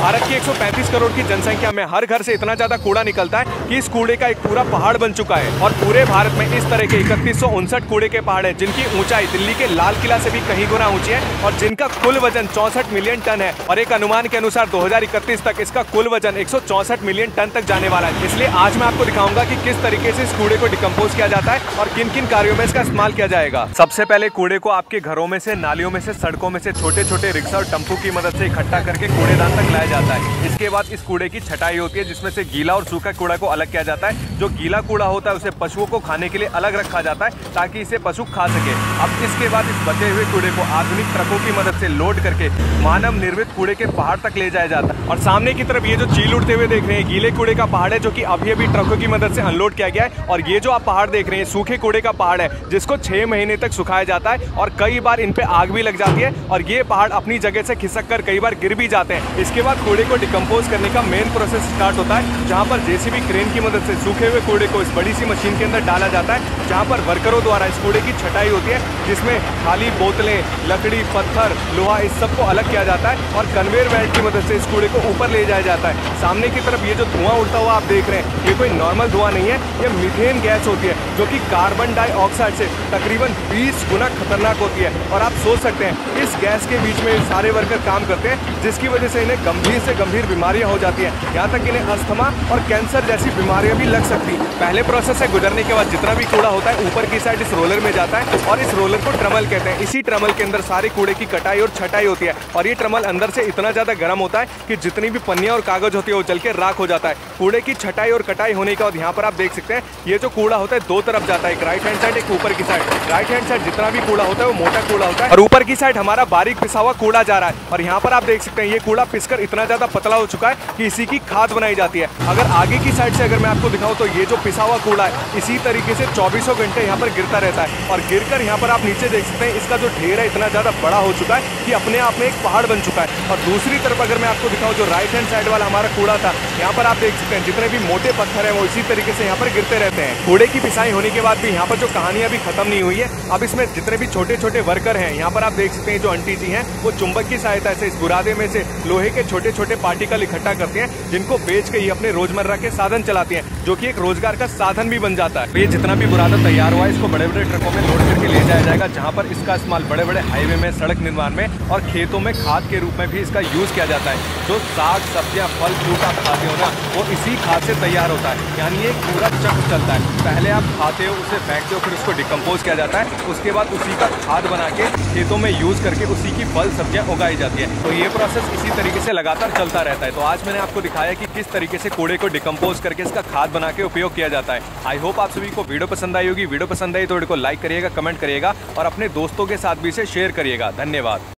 भारत की 135 करोड़ की जनसंख्या में हर घर से इतना ज्यादा कूड़ा निकलता है कि इस कूड़े का एक पूरा पहाड़ बन चुका है। और पूरे भारत में इस तरह के 3159 कूड़े के पहाड़ हैं, जिनकी ऊंचाई दिल्ली के लाल किला से भी कहीं गुना ऊंची है और जिनका कुल वजन 64 मिलियन टन है। और एक अनुमान के अनुसार 2031 तक इसका कुल वजन 164 मिलियन टन तक जाने वाला है। इसलिए आज मैं आपको दिखाऊंगा कि किस तरीके से इस कूड़े को डिकम्पोज किया जाता है और किन किन कार्यों में इसका इस्तेमाल किया जाएगा। सबसे पहले कूड़े को आपके घरों में से, नालियों में से, सड़कों में से छोटे छोटे रिक्शा और टम्पू की मदद से इकट्ठा करके कूड़ेदान तक लाया जाता है। इसके बाद इस कूड़े की छटाई होती है, जिसमें से गीला और सूखा कूड़ा को अलग किया जाता है। जो गीला कूड़ा होता है उसे पशुओं को खाने के लिए अलग रखा जाता है ताकि इसे पशु खा सके। अब इसके बाद इस बचे हुए कूड़े को आधुनिक ट्रकों की मदद से लोड करके मानव निर्मित कूड़े के पहाड़ तक ले जाया जाता है। और सामने की तरफ ये जो चील उड़ते हुए देख रहे हैं, गीले कूड़े का पहाड़ है, जो कि अभी अभी ट्रकों की मदद से अनलोड किया गया है। और ये जो आप पहाड़ देख रहे हैं, सूखे कूड़े का पहाड़ है, जिसको 6 महीने तक सुखाया जाता है और कई बार इन पे आग भी लग जाती है और ये पहाड़ अपनी जगह से खिसक कर कई बार गिर भी जाते हैं। इसके बाद कूड़े को डिकम्पोज करने का मेन प्रोसेस स्टार्ट होता है, जहाँ पर जेसीबी क्रेन की मदद से सूखे हुए कूड़े को इस बड़ी सी मशीन के अंदर डाला जाता है, जहाँ पर वर्करों द्वारा इस कूड़े की छटाई होती है, जिसमें खाली बोतलें, लकड़ी, पत्थर, लोहा, इस सबको अलग किया जाता है और कन्वेयर बेल्ट की मदद से इस कूड़े को ऊपर ले जाया जाता है। सामने की तरफ ये जो धुआं उड़ता हुआ आप देख रहे हैं, ये कोई नॉर्मल धुआं नहीं है, ये मीथेन गैस होती है, जो कि कार्बन डाइऑक्साइड से तकरीबन 20 गुना खतरनाक होती है। और आप सोच सकते हैं इस गैस के बीच में सारे वर्कर काम करते हैं, जिसकी वजह से इन्हें गंभीर से गंभीर बीमारियां हो जाती हैं, यहाँ तक इन्हें अस्थमा और कैंसर जैसी बीमारियां भी लग सकती। पहले प्रोसेस से गुजरने के बाद जितना भी कूड़ा होता है ऊपर की साइड इस रोलर में जाता है और इस रोलर को ट्रमल कहते हैं। इसी ट्रमल के अंदर सारे कूड़े की कटाई और छटाई होती है और ये ट्रमल अंदर से इतना ज्यादा गर्म होता है कि जितनी भी पन्नियां और कागज होती है वो जल के राख हो जाता है। कूड़े की छटाई और कटाई होने के बाद यहाँ पर आप देख सकते हैं ये जो कूड़ा होता है दो तरफ जाता है, एक राइट हैंड साइड, एक ऊपर की साइड। राइट हैंड साइड जितना भी कूड़ा होता है वो मोटा कूड़ा होता है और ऊपर की साइड हमारा बारीक पिसा हुआ कूड़ा जा रहा है। और यहाँ पर आप देख सकते हैं ये कूड़ा पिसकर इतना ज्यादा पतला हो चुका है कि इसी की खाद बनाई जाती है। अगर आगे की साइड से अगर मैं आपको दिखाऊं तो ये जो पिसा हुआ कूड़ा है इसी तरीके से 24 घंटे यहाँ पर गिरता रहता है और गिरकर यहाँ पर आप नीचे देख सकते हैं इसका जो ढेर है इतना ज्यादा बड़ा हो चुका है कि अपने आप में एक पहाड़ बन चुका है। और दूसरी तरफ अगर मैं आपको दिखाऊं जो राइट हैंड साइड वाला हमारा कूड़ा था, यहाँ पर आप देख सकते हैं जितने भी मोटे पत्थर है वो इसी तरीके से यहाँ पर गिरते रहते हैं। कूड़े की पिसाई होने के बाद भी यहाँ पर जो कहानी अभी खत्म नहीं हुई है। अब इसमें जितने भी छोटे छोटे वर्कर हैं, यहाँ पर आप देख सकते हैं जो आंटी जी हैं वो चुंबक की सहायता से इस बुरादे में से लोहे के छोटे छोटे पार्टिकल इकट्ठा करते हैं, जिनको बेच के ये अपने रोजमर्रा के साधन चलाते हैं, जो कि एक रोजगार का साधन भी बन जाता है। ये जितना भी बुरादा तैयार हुआ है इसको बड़े बड़े ट्रकों में लोड करके ले जाया जाएगा, जहाँ पर इसका इस्तेमाल बड़े बड़े हाईवे में, सड़क निर्माण में और खेतों में खाद के रूप में भी इसका यूज किया जाता है। जो साग सब्जियां, फल फ्रूट आप खाते हो ना, वो इसी खाद से तैयार होता है। यानी ये पूरा चक्र चलता है, पहले आप खाते हो, उसे फेंकते हो, फिर उसको डिकम्पोज किया जाता है, उसके बाद उसी का खाद बना के खेतों में यूज करके उसी की फल सब्जियां उगाई जाती है। तो ये प्रोसेस इसी तरीके से लगातार चलता रहता है। तो आज मैंने आपको दिखाया कि किस तरीके से कूड़े को डिकम्पोज करके इसका खाद बना के उपयोग किया जाता है। आई होप आप सभी को वीडियो पसंद आई होगी। वीडियो पसंद आई तो वीडियो को लाइक करिएगा, कमेंट करिएगा और अपने दोस्तों के साथ भी इसे शेयर करिएगा। धन्यवाद।